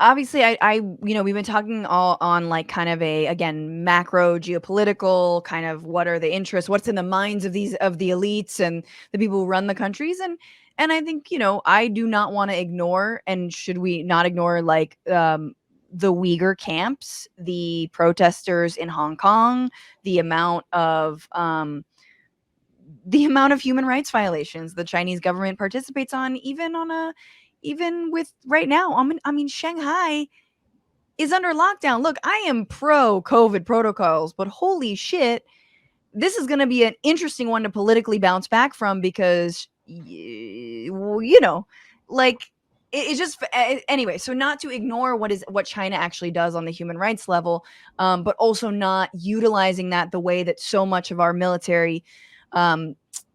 obviously we've been talking all on like kind of a, again, macro geopolitical kind of what are the interests, what's in the minds of the elites and the people who run the countries. And I think, I do not want to ignore, and should we not ignore, like, the Uyghur camps, the protesters in Hong Kong, the amount of human rights violations the Chinese government participates on, even with right now. I mean, Shanghai is under lockdown. Look, I am pro COVID protocols, but holy shit, this is going to be an interesting one to politically bounce back from, because like it's just anyway. So not to ignore what China actually does on the human rights level, but also not utilizing that the way that so much of our military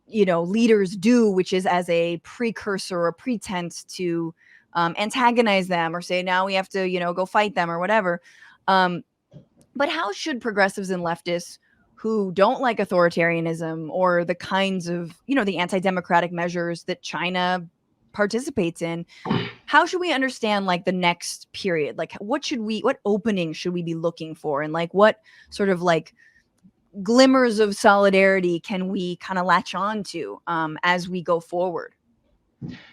leaders do, which is as a precursor or pretense to antagonize them, or say now we have to go fight them or whatever. But how should progressives and leftists who don't like authoritarianism or the kinds of the anti-democratic measures that China participates in, how should we understand like the next period? Like what opening should we be looking for, and like what sort of like glimmers of solidarity can we kind of latch on to as we go forward?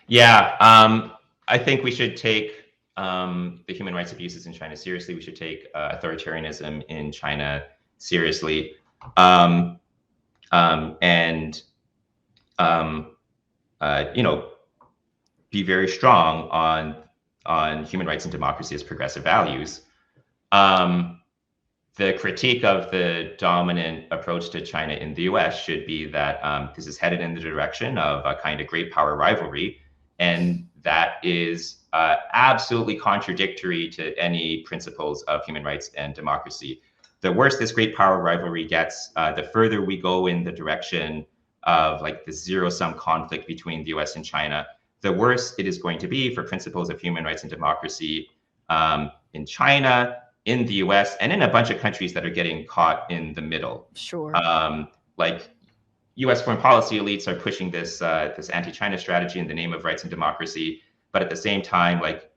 Yeah, I think we should take the human rights abuses in China seriously. We should take authoritarianism in China seriously, and be very strong on human rights and democracy as progressive values. The critique of the dominant approach to China in the US should be that this is headed in the direction of a kind of great power rivalry, and that is absolutely contradictory to any principles of human rights and democracy. The worse this great power rivalry gets, the further we go in the direction of like the zero-sum conflict between the US and China, the worse it is going to be for principles of human rights and democracy in China, in the US, and in a bunch of countries that are getting caught in the middle. Sure. Like US foreign policy elites are pushing this anti-China strategy in the name of rights and democracy. But at the same time, like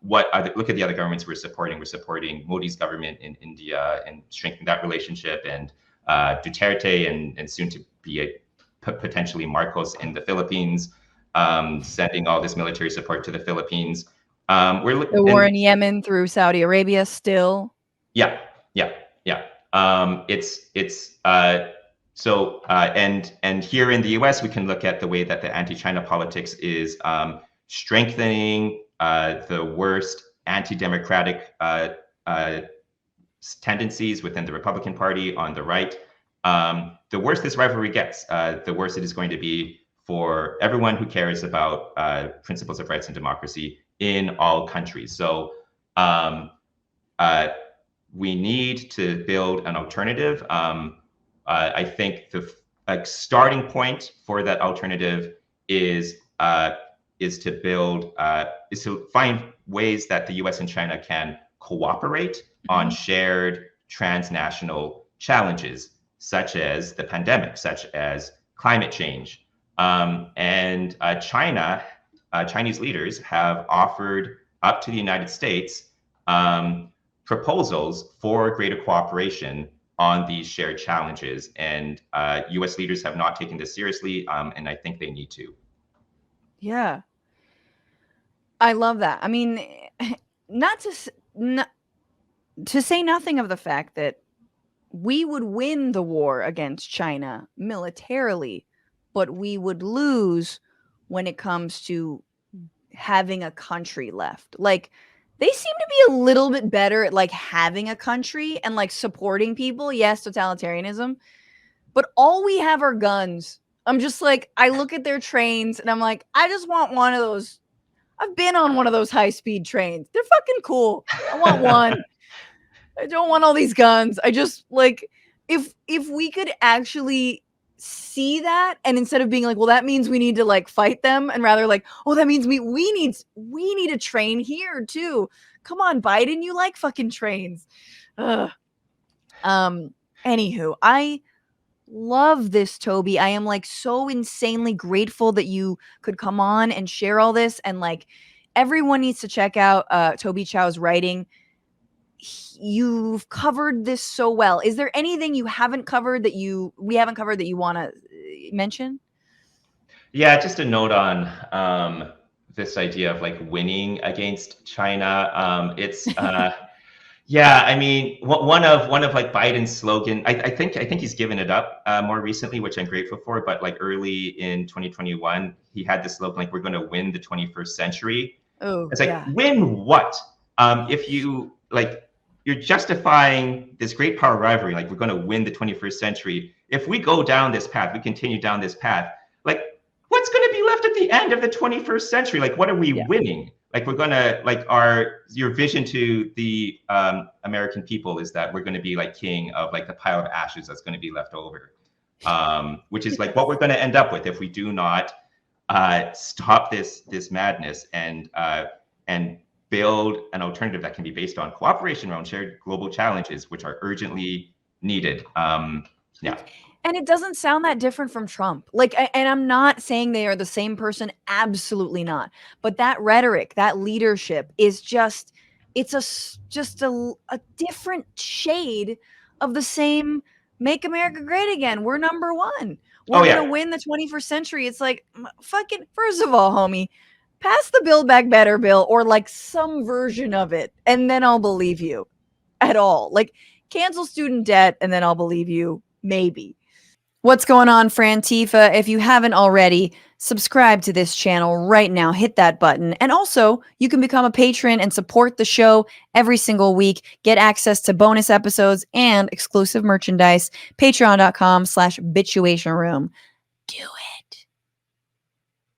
look at the other governments we're supporting. We're supporting Modi's government in India and strengthening that relationship, and Duterte and soon to be potentially Marcos in the Philippines, sending all this military support to the Philippines. The war in Yemen through Saudi Arabia still. Yeah. And here in the US, we can look at the way that the anti-China politics is strengthening the worst anti-democratic tendencies within the Republican Party on the right. The worse this rivalry gets, the worse it is going to be for everyone who cares about principles of rights and democracy in all countries. So we need to build an alternative. I think the starting point for that alternative is to find ways that the US and China can cooperate on shared transnational challenges, such as the pandemic, such as climate change. Chinese leaders have offered up to the United States proposals for greater cooperation on these shared challenges. And US leaders have not taken this seriously, and I think they need to. Yeah. I love that. I mean, not to say nothing of the fact that we would win the war against China militarily, but we would lose when it comes to having a country left. Like, they seem to be a little bit better at like having a country and like supporting people. Yes, totalitarianism, but all we have are guns. I'm just like, I look at their trains and I'm like, I just want one of those. I've been on one of those high-speed trains. They're fucking cool. I want one. I don't want all these guns. I just like, if we could actually see that, and instead of being like, well, that means we need to like fight them, and rather like, oh, that means we need a train here too. Come on, Biden, you like fucking trains. Ugh. Anywho, I love this, Toby. I am like so insanely grateful that you could come on and share all this, and like everyone needs to check out Toby Chow's writing. You've covered this so well. Is there anything you haven't covered that we haven't covered that you want to mention? Yeah, just a note on this idea of like winning against China. Yeah, I mean, one of like Biden's slogan. I think he's given it up more recently, which I'm grateful for. But like early in 2021, he had this slogan like, "We're going to win the 21st century." Oh, It's like, yeah. win what? If you like, you're justifying this great power rivalry, like we're going to win the 21st century. If we go down this path, we continue down this path, like what's going to be left at the end of the 21st century? Like, what are we winning? Like, we're going to, like, your vision to the American people is that we're going to be like king of like the pile of ashes that's going to be left over, which is like what we're going to end up with if we do not stop this madness and build an alternative that can be based on cooperation around shared global challenges, which are urgently needed. Yeah. And it doesn't sound that different from Trump. Like, and I'm not saying they are the same person. Absolutely not. But that rhetoric, that leadership is just a different shade of the same make America great again. We're number one. We're going to win the 21st century. It's like, fucking, first of all, homie, pass the Build Back Better bill or like some version of it. And then I'll believe you at all. Like, cancel student debt and then I'll believe you. Maybe. What's going on, Frantifa? If you haven't already, subscribe to this channel right now. Hit that button. And also, you can become a patron and support the show every single week. Get access to bonus episodes and exclusive merchandise. Patreon.com/Bitchuation Room. Do